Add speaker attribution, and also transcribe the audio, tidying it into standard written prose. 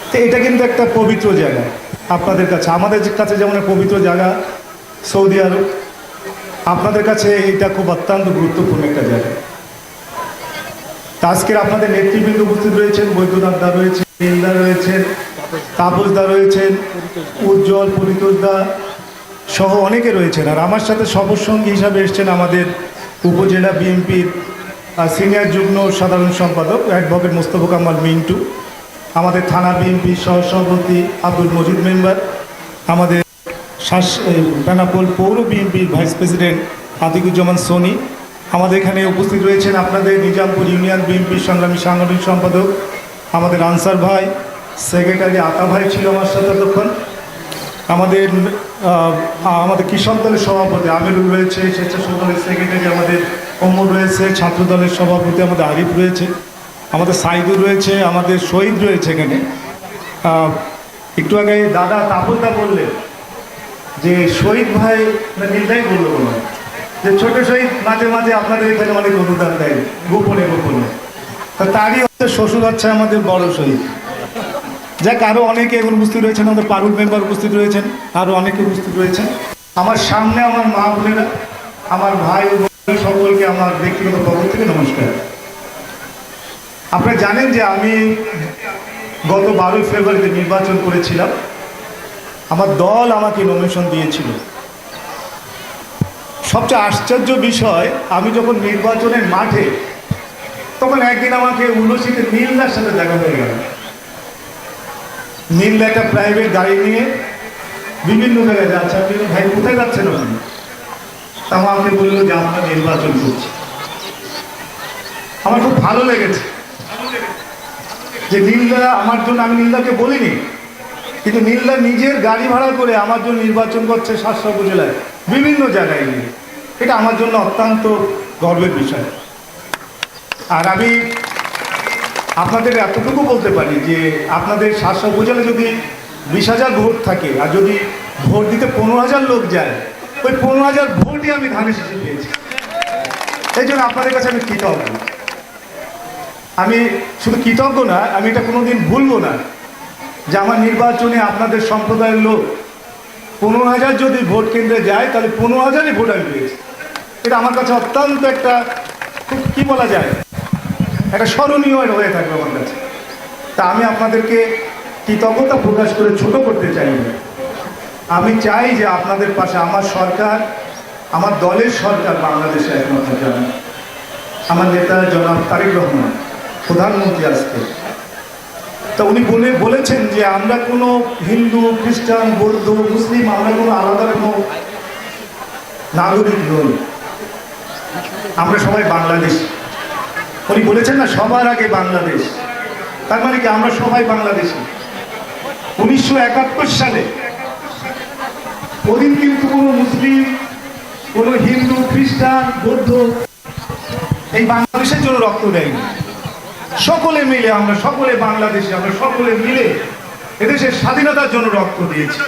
Speaker 1: তো এটা কিন্তু একটা পবিত্র জায়গা আপনাদের কাছে, আমাদের কাছে যেমন পবিত্র জায়গা সৌদি আরব, আপনাদের কাছে এটা খুব অত্যন্ত গুরুত্বপূর্ণ একটা জায়গা। আজকের আপনাদের নেতৃবৃন্দ উপস্থিত রয়েছেন, বৈদ্যনাথ দা রয়েছেন, নীলদা রয়েছেন, তাপস দা রয়েছেন, উজ্জ্বল পরিতোষ দা সহ অনেকে রয়েছেন। আর আমার সাথে সফরসঙ্গী হিসাবে এসছেন আমাদের উপজেলা বিএনপির সিনিয়র যুগ্ম সাধারণ সম্পাদক অ্যাডভোকেট মোস্তফা কামাল মিন্টু, আমাদের থানা বিএনপির সহসভাপতি আব্দুল মজিদ মেম্বার, আমাদের বেনাপোল পৌর বিএনপির ভাইস প্রেসিডেন্ট আতিকুজ্জামান সোনি, আমাদের এখানে উপস্থিত রয়েছেন আপনাদের নিজামপুর ইউনিয়ন বিএনপির সংগ্রামী সাংগঠনিক সম্পাদক আমাদের আনসার ভাই, সেক্রেটারি আতা ভাই ছিল আমার সাথে তখন, আমাদের কৃষক দলের সভাপতি আমিরুল রয়েছে, স্বেচ্ছাসেবক দলের সেক্রেটারি আমাদের ওমর রয়েছে, ছাত্র দলের সভাপতি আমাদের আরিফ রয়েছে, আমাদের সাইদুর রয়েছে, আমাদের শহীদ রয়েছে এখানে। একটু আগে দাদা তাপসদা বললেন যে শহীদ ভাই নীলদাই বললো বলো যে ছোট শহীদ মাঝে মাঝে আপনাদের এখানে অনেক অনুদান দেয় গোপনে গোপনে, তারই হচ্ছে শ্বশুর হচ্ছে আমাদের বড় শহীদ। যাক, আরও অনেকে এখন উপস্থিত রয়েছেন, আমাদের পারুল মেম্বার উপস্থিত রয়েছেন, আরও অনেকে উপস্থিত রয়েছেন। আমার সামনে আমার মা বোনেরা, আমার ভাই ও সকলকে আমার ব্যক্তিগত পক্ষ থেকে নমস্কার। আপনারা জানেন যে আমি গত 12 ফেব্রুয়ারিতে নির্বাচন করেছিলাম, আমার দল আমাকে নমিনেশন দিয়েছিল। সবচেয়ে আশ্চর্য বিষয়, আমি যখন নির্বাচনের মাঠে, তখন একদিন আমাকে উলসিতে নীলদার সাথে দেখা হয়ে গেল। নীলদা একটা প্রাইভেট গাড়ি নিয়ে বিভিন্ন জায়গায় যাচ্ছে। আপনি ভাই কোথায় যাচ্ছেন ওখানে? আমাকে বললো যে আমরা নির্বাচন করছি। আমার খুব ভালো লেগেছে যে নীলদা আমার জন্য, আমি নীলদাকে বলিনি, কিন্তু নীলদা নিজের গাড়ি ভাড়া করে আমার জন্য নির্বাচন করছে শাসক উপজেলায় বিভিন্ন জায়গায় নিয়ে। এটা আমার জন্য অত্যন্ত গর্বের বিষয়। আর আমি আপনাদের এতটুকু বলতে পারি যে আপনাদের শাসক উপজেলায় যদি 20,000 ভোট থাকে আর যদি ভোট দিতে 15,000 লোক যায়, ওই 15,000 ভোটই আমি ধানের শীষে পেয়েছি। এই জন্য আপনাদের কাছে আমি কৃতজ্ঞ। আমি শুধু কৃতজ্ঞ না, আমি এটা কোনোদিন ভুলবো না যে আমার নির্বাচনে আপনাদের সম্প্রদায়ের লোক 15,000 যদি ভোট কেন্দ্রে যায় তাহলে 15,000ই ভোট আমি পেয়েছি। এটা আমার কাছে অত্যন্ত একটা খুব কী বলা যায়, একটা স্মরণীয় হয়ে থাকবে আমার কাছে। তা আমি আপনাদেরকে কৃতজ্ঞতা প্রকাশ করে ছোট করতে চাই না। আমি চাই যে আপনাদের পাশে আমার সরকার, আমার দলের সরকার বাংলাদেশে একমাত্র জানে। আমার নেতা জনাব তারেক রহমান প্রধানমন্ত্রী আজকে, তা উনি বলেছেন যে আমরা কোনো হিন্দু, খ্রিস্টান, বৌদ্ধ, মুসলিম, আমরা কোনো আলাদা কোনো নাগরিক নই, আমরা সবাই বাংলাদেশ। উনি বলেছেন না সবার আগে বাংলাদেশ, তার মানে কি আমরা সবাই বাংলাদেশি। 1971 সালে ওদিন কিন্তু কোনো মুসলিম, কোনো হিন্দু, খ্রিস্টান, বৌদ্ধ এই বাংলাদেশের জন্য রক্ত দেয়নি। সকলে মিলে আমরা সকলে বাংলাদেশি, আমরা সকলে মিলে এদেশের স্বাধীনতার জন্য রক্ত দিয়েছি।